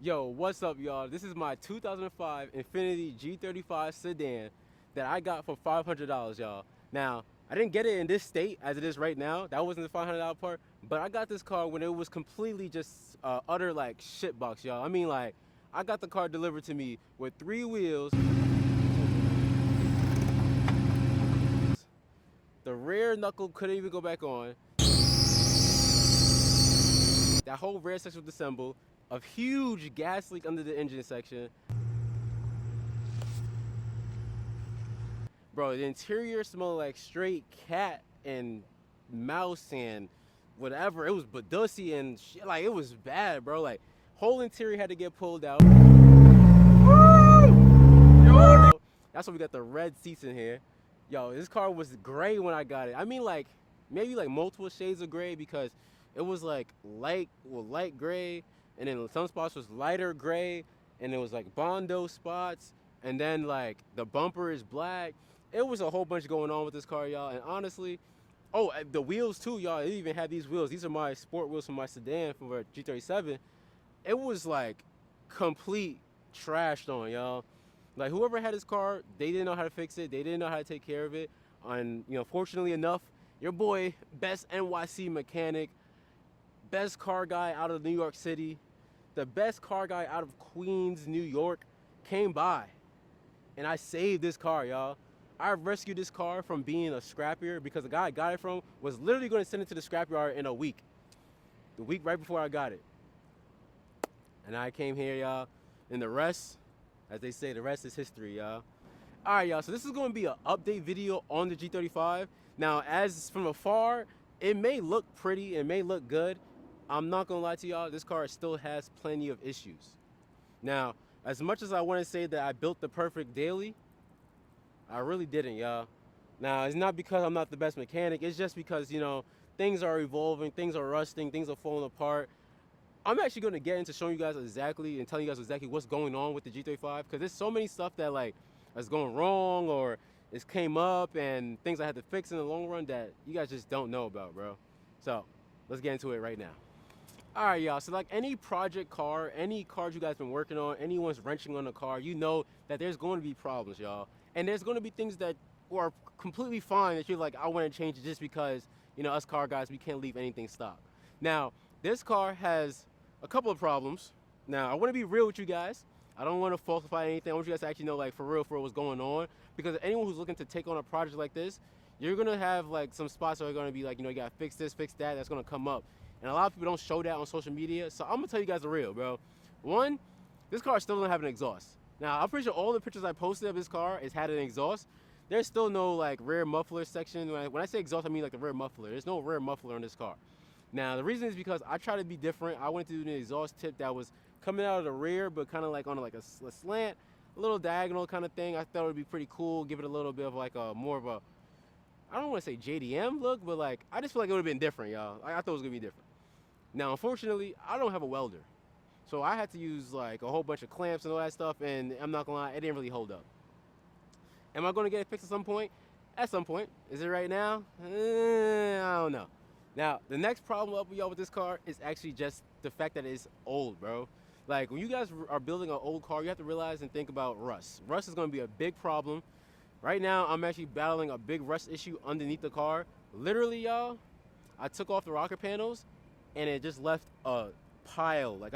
Yo, what's up, y'all? This is my 2005 Infiniti G35 Sedan that I got for $500, y'all. Now, I didn't get it in this state as it is right now. That wasn't the $500 part, but I got this car when it was completely just utter like shitbox, y'all. I mean, like, I got the car delivered to me with 3 wheels. The rear knuckle couldn't even go back on. That whole rear section was disassembled. A huge gas leak under the engine section. Bro, the interior smelled like straight cat and mouse and whatever. It was badussy and shit. Like, it was bad, bro. Like, whole interior had to get pulled out. Yo! That's why we got the red seats in here. Yo, this car was gray when I got it. I mean, like, maybe like multiple shades of gray because it was like light gray, and then some spots was lighter gray, and it was like Bondo spots, and then like the bumper is black. It was a whole bunch going on with this car, y'all. And honestly, oh, the wheels too, y'all. It even had these wheels. These are my sport wheels from my sedan from a G37. It was like complete trashed on, y'all. Like, whoever had this car, they didn't know how to fix it. They didn't know how to take care of it. And, you know, fortunately enough, your boy, best NYC mechanic, best car guy out of New York City, the best car guy out of Queens, New York, came by. And I saved this car, y'all. I rescued this car from being a scrapyard because the guy I got it from was literally going to send it to the scrapyard in a week. The week right before I got it. And I came here, y'all, and the rest, as they say, the rest is history, y'all. All right, y'all, so this is going to be an update video on the G35. Now, as from afar, it may look pretty, it may look good. I'm not going to lie to y'all, this car still has plenty of issues. Now, as much as I want to say that I built the perfect daily, I really didn't, y'all. Now, it's not because I'm not the best mechanic, it's just because, you know, things are evolving, things are rusting, things are falling apart. I'm actually going to get into showing you guys exactly and telling you guys exactly what's going on with the G35 because there's so many stuff that like is going wrong or it came up and things I had to fix in the long run that you guys just don't know about, bro. So let's get into it right now. All right, y'all. So like any project car, any cars you guys been working on, anyone's wrenching on a car, you know that there's going to be problems, y'all. And there's going to be things that are completely fine that you're like, I want to change it just because, you know, us car guys, we can't leave anything stock. Now, this car has a couple of problems. Now, I want to be real with you guys. I don't want to falsify anything. I want you guys to actually know, like, for real, what's going on. Because anyone who's looking to take on a project like this, you're going to have, like, some spots that are going to be like, you know, you got to fix this, fix that. That's going to come up. And a lot of people don't show that on social media. So I'm going to tell you guys the real, bro. One, this car still doesn't have an exhaust. Now, I'm pretty sure all the pictures I posted of this car has had an exhaust. There's still no, like, rear muffler section. When I say exhaust, I mean, like, the rear muffler. There's no rear muffler on this car. Now, the reason is because I try to be different. I wanted to do an exhaust tip that was coming out of the rear, but kind of like on like a slant, a little diagonal kind of thing. I thought it would be pretty cool, give it a little bit of like a more of a, I don't want to say JDM look, but like, I just feel like it would have been different, y'all. I thought it was going to be different. Now, unfortunately, I don't have a welder. So I had to use like a whole bunch of clamps and all that stuff, and I'm not going to lie, it didn't really hold up. Am I going to get it fixed at some point? At some point. Is it right now? I don't know. Now, the next problem up with y'all with this car is actually just the fact that it's old, bro. Like, when you guys are building an old car, you have to realize and think about rust. Rust is going to be a big problem. Right now, I'm actually battling a big rust issue underneath the car. Literally, y'all, I took off the rocker panels, and it just left a pile, like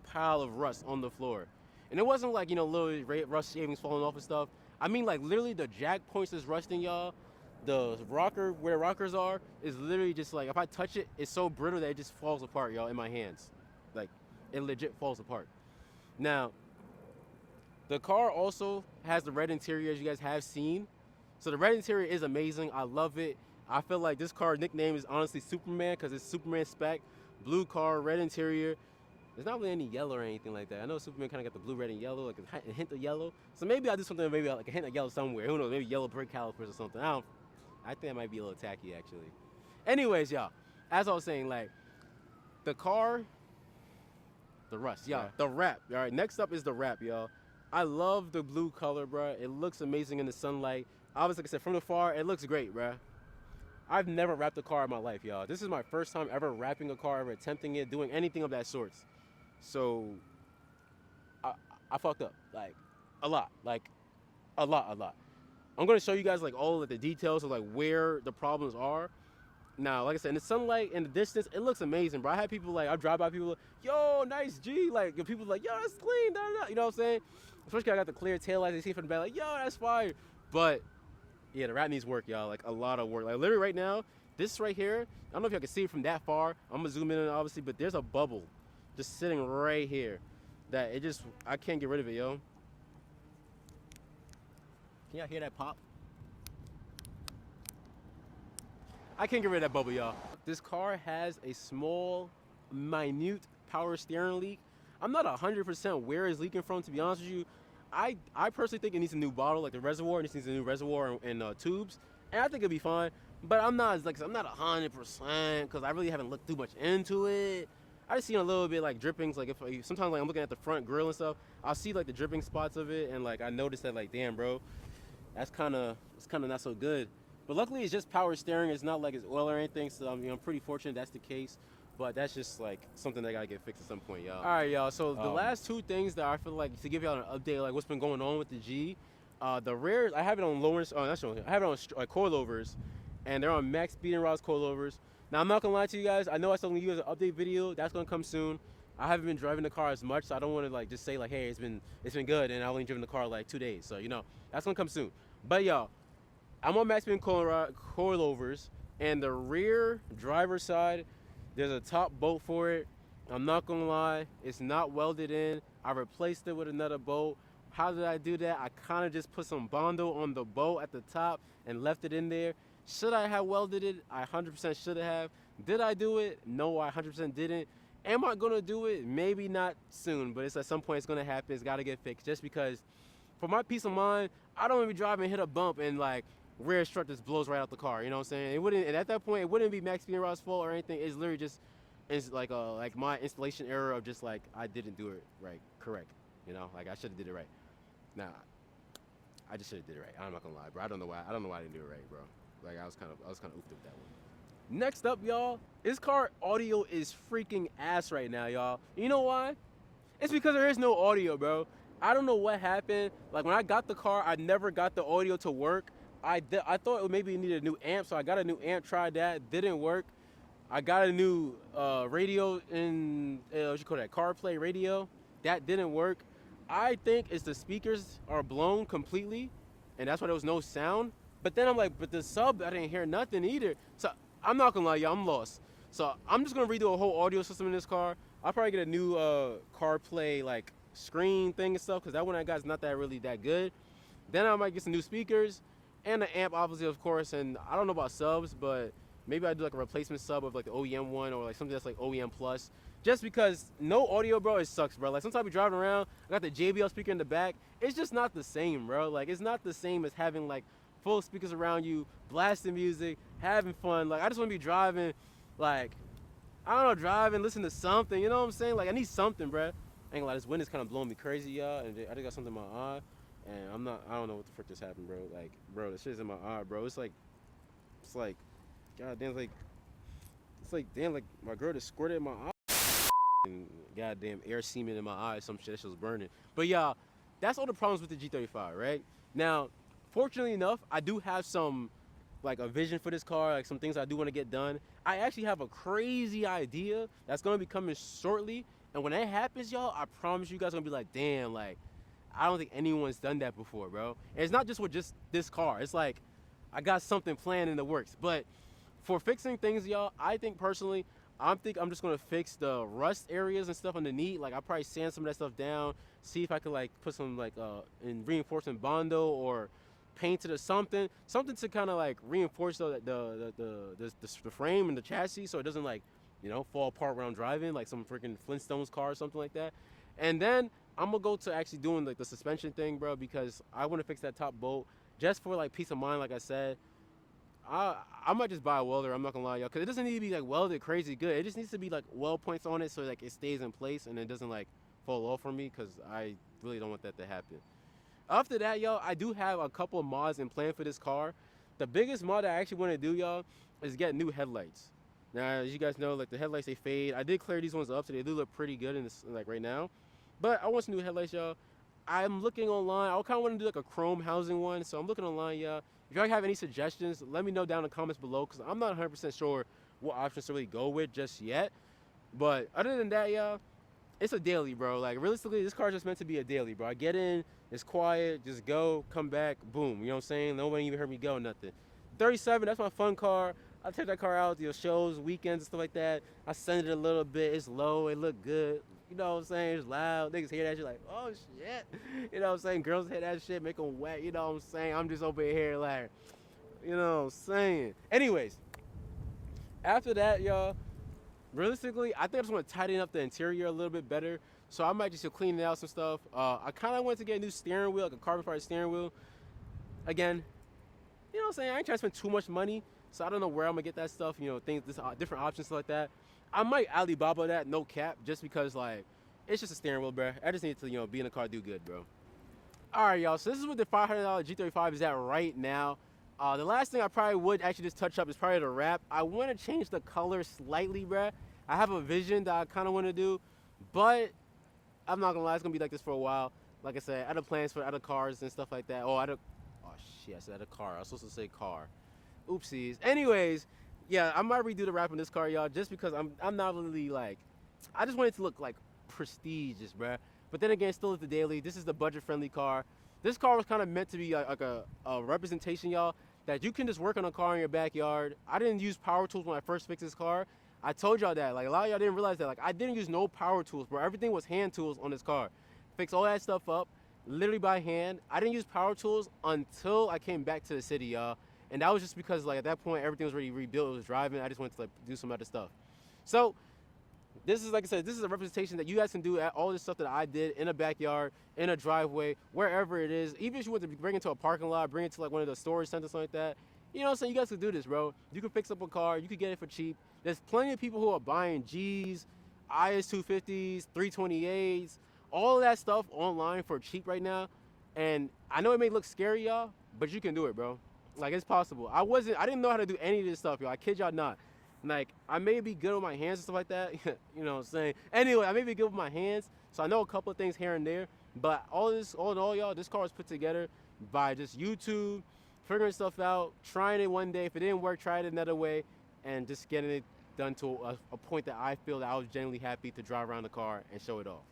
pile of rust on the floor. And it wasn't like, you know, little rust shavings falling off and stuff. I mean, like, literally the jack points is rusting, y'all. The rocker, where the rockers are, is literally just like, if I touch it, it's so brittle that it just falls apart, y'all, in my hands. Like, it legit falls apart. Now, the car also has the red interior, as you guys have seen. So the red interior is amazing. I love it. I feel like this car nickname is honestly Superman because it's Superman spec. Blue car, red interior. There's not really any yellow or anything like that. I know Superman kind of got the blue, red, and yellow, like a hint of yellow. So maybe I'll do something maybe like a hint of yellow somewhere. Who knows? Maybe yellow brake calipers or something. I think that might be a little tacky, actually. Anyways, y'all, as I was saying, like, the car, the rust, y'all, the wrap. All right, next up is the wrap, y'all. I love the blue color, bro. It looks amazing in the sunlight. Obviously, like I said, from afar, it looks great, bro. I've never wrapped a car in my life, y'all. This is my first time ever wrapping a car, ever attempting it, doing anything of that sort. So, I fucked up, like, a lot, like, a lot. I'm gonna show you guys, like, all of the details of, like, where the problems are. Now, like I said, in the sunlight, in the distance, it looks amazing, bro. I had people, like, I drive by people, like, yo, nice G, like, people like, yo, that's clean, da, da, da. You know what I'm saying? Especially I got the clear tail lights, they see from the back, like, yo, that's fire. But, yeah, the wrap needs work, y'all, like, a lot of work. Like, literally right now, this right here, I don't know if y'all can see it from that far. I'm gonna zoom in, obviously, but there's a bubble just sitting right here that it just, I can't get rid of it, yo. Can y'all hear that pop? I can't get rid of that bubble, y'all. This car has a small, minute power steering leak. I'm not 100% where it's leaking from, to be honest with you. I personally think it needs a new bottle, like the reservoir. It just needs a new reservoir and tubes, and I think it'll be fine. But I'm not 100% because I really haven't looked too much into it. I just seen a little bit like drippings. Like if sometimes like I'm looking at the front grill and stuff, I'll see like the dripping spots of it, and like I noticed that like, damn, bro, it's kind of not so good. But luckily it's just power steering. It's not like it's oil or anything, so I'm pretty fortunate that's the case. But that's just like something that gotta get fixed at some point, y'all. All right, y'all. So the last two things that I feel like to give y'all an update, like what's been going on with the G, the rear, I have it on lowers. I have it on coilovers, and they're on max speed and rods coilovers. Now I'm not gonna lie to you guys. I know I still gonna use an update video. That's gonna come soon. I haven't been driving the car as much, so I don't want to like just say like, hey, it's been good, and I only driven the car like 2 days. So that's gonna come soon. But y'all, I'm on max speed coilovers, and the rear driver's side, there's a top bolt for it. I'm not gonna lie, it's not welded in. I replaced it with another bolt. How did I do that? I kind of just put some Bondo on the bolt at the top and left it in there. Should I have welded it? I 100% should have. Did I do it? No, I 100% didn't. Am I gonna do it? Maybe not soon, but it's at some point it's gonna happen. It's gotta get fixed, just because for my peace of mind, I don't want to be driving and hit a bump and like rear strut just blows right out the car. You know what I'm saying? It wouldn't, and at that point, it wouldn't be Max Speed and Rod's fault or anything. It's literally just, it's like my installation error of just like I didn't do it right, correct. You know, like I should have did it right. Nah, I just should have did it right. I'm not gonna lie, bro. I don't know why I didn't do it right, bro. Like I was kind of oofed with that one. Next up, y'all, this car audio is freaking ass right now, y'all. You know why? It's because there is no audio, bro. I don't know what happened. Like when I got the car, I never got the audio to work. I thought maybe it needed a new amp, so I got a new amp, tried that, didn't work. I got a new radio in, what you call that, CarPlay radio. That didn't work. I think it's the speakers are blown completely, and that's why there was no sound. But then I'm like, but the sub, I didn't hear nothing either. So I'm not gonna lie, y'all, I'm lost. So I'm just gonna redo a whole audio system in this car. I'll probably get a new CarPlay like screen thing and stuff, because that one I got is not that really that good. Then I might get some new speakers and an amp, obviously, of course. And I don't know about subs, but maybe I do like a replacement sub of like the OEM one, or like something that's like OEM plus. Just because no audio, bro, it sucks, bro. Like sometimes I be driving around, I got the JBL speaker in the back. It's just not the same, bro. Like it's not the same as having like full speakers around you, blasting music, having fun. Like I just want to be driving, like I don't know, driving, listen to something. You know what I'm saying? Like I need something, bro. Ain't gonna lie, this wind is kind of blowing me crazy, y'all. And I just got something in my eye, and I don't know what the frick just happened, bro. Like, bro, this shit's in my eye, bro. It's like, goddamn, it's like, damn, like my girl just squirted in my eye. And goddamn air semen in my eye, some shit, that shit was burning. But y'all, that's all the problems with the G35, right? Now, fortunately enough, I do have some, like a vision for this car, like some things I do want to get done. I actually have a crazy idea that's gonna be coming shortly. And when that happens, y'all, I promise you guys are gonna be like, damn, like, I don't think anyone's done that before, bro. And it's not just with just this car. It's like, I got something planned in the works. But for fixing things, y'all, I think personally, I'm just gonna fix the rust areas and stuff underneath. Like, I'll probably sand some of that stuff down, see if I could like put some like in reinforcement Bondo or paint it or something to kind of like reinforce the frame and the chassis, so it doesn't like, you know, fall apart when I'm driving, like some freaking Flintstones car or something like that. And then I'm gonna go to actually doing like the suspension thing, bro, because I want to fix that top bolt just for like peace of mind. Like I said, I might just buy a welder. I'm not gonna lie, y'all, because it doesn't need to be like welded crazy good. It just needs to be like weld points on it so like it stays in place and it doesn't like fall off from me, because I really don't want that to happen. After that, y'all, I do have a couple of mods in plan for this car. The biggest mod I actually want to do, y'all, is get new headlights. Now, as you guys know, like the headlights, they fade. I did clear these ones up, so they do look pretty good in this, like right now. But I want some new headlights, y'all. I'm looking online. I kind of want to do like a chrome housing one, so I'm looking online, yeah. If y'all have any suggestions, let me know down in the comments below, because I'm not 100% sure what options to really go with just yet. But other than that, y'all, it's a daily, bro. Like, realistically, this car is just meant to be a daily, bro. I get in, it's quiet, just go, come back, boom. You know what I'm saying? Nobody even heard me go, nothing. 37, that's my fun car. I take that car out to shows, weekends, and stuff like that. I send it a little bit. It's low. It look good. You know what I'm saying? It's loud. Niggas hear that shit like, oh, shit. You know what I'm saying? Girls hear that shit, make them wet. You know what I'm saying? I'm just over here like, you know what I'm saying? Anyways, after that, y'all, realistically, I think I just want to tighten up the interior a little bit better. So I might just clean out some stuff. I kind of wanted to get a new steering wheel, like a carbon fiber steering wheel. Again, you know what I'm saying? I ain't trying to spend too much money, so I don't know where I'm gonna get that stuff. You know, things, different options like that. I might Alibaba that, no cap, just because like it's just a steering wheel, bro. I just need to, you know, be in the car, do good, bro. All right, y'all. So this is what the $500 G35 is at right now. The last thing I probably would actually just touch up is probably the wrap. I want to change the color slightly, bro. I have a vision that I kind of want to do, but I'm not gonna lie, it's gonna be like this for a while. Like I said, other plans for other cars and stuff like that. Oh shit, I said other car. I was supposed to say car. Oopsies. Anyways, yeah, I might redo the wrap on this car, y'all, just because I'm not really like, I just want it to look like prestigious, bruh. But then again, still at the daily. This is the budget-friendly car. This car was kind of meant to be like a representation, y'all, that you can just work on a car in your backyard. I didn't use power tools when I first fixed this car. I told y'all that. Like, a lot of y'all didn't realize that. Like, I didn't use no power tools, bro. Everything was hand tools on this car. Fix all that stuff up, literally by hand. I didn't use power tools until I came back to the city, y'all. And that was just because, like, at that point, everything was already rebuilt. It was driving. I just wanted to, like, do some other stuff. So, this is, like I said, this is a representation that you guys can do at all this stuff that I did in a backyard, in a driveway, wherever it is. Even if you want to bring it to a parking lot, bring it to, like, one of the storage centers, something like that. You know what I'm saying? You guys can do this, bro. You can fix up a car. You can get it for cheap. There's plenty of people who are buying G's, IS250s, 328s, all of that stuff online for cheap right now. And I know it may look scary, y'all, but you can do it, bro. Like, it's possible. I didn't know how to do any of this stuff, y'all. I kid y'all not. Like, I may be good with my hands and stuff like that. You know what I'm saying? Anyway, I may be good with my hands, so I know a couple of things here and there. But all in all, y'all, this car was put together by just YouTube, figuring stuff out, trying it one day. If it didn't work, try it another way, and just getting it done to a point that I feel that I was genuinely happy to drive around the car and show it off.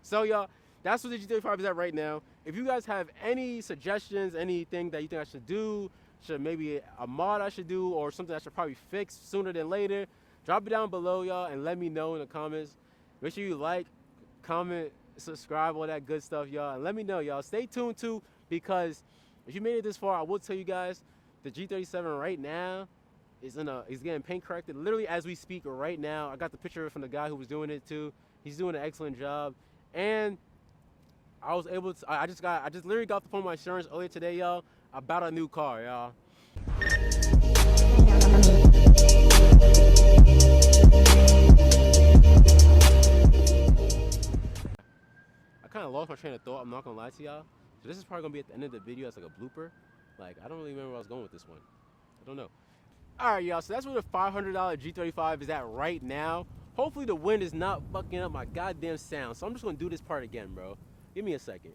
So, y'all, that's what the G35 is at right now. If you guys have any suggestions, anything that you think I should do, maybe a mod I should do, or something I should probably fix sooner than later, drop it down below, y'all, and let me know in the comments. Make sure you like, comment, subscribe, all that good stuff, y'all, and let me know, y'all. Stay tuned too, because if you made it this far, I will tell you guys the G37 right now is getting paint corrected literally as we speak right now. I got the picture from the guy who was doing it too. He's doing an excellent job, and I was able to. I just literally got the phone with my insurance earlier today, y'all, about a new car, y'all. I kind of lost my train of thought. I'm not gonna lie to y'all. So this is probably gonna be at the end of the video as like a blooper. Like, I don't really remember where I was going with this one. I don't know. All right, y'all. So that's where the $500 G35 is at right now. Hopefully the wind is not fucking up my goddamn sound. So I'm just gonna do this part again, bro. Give me a second.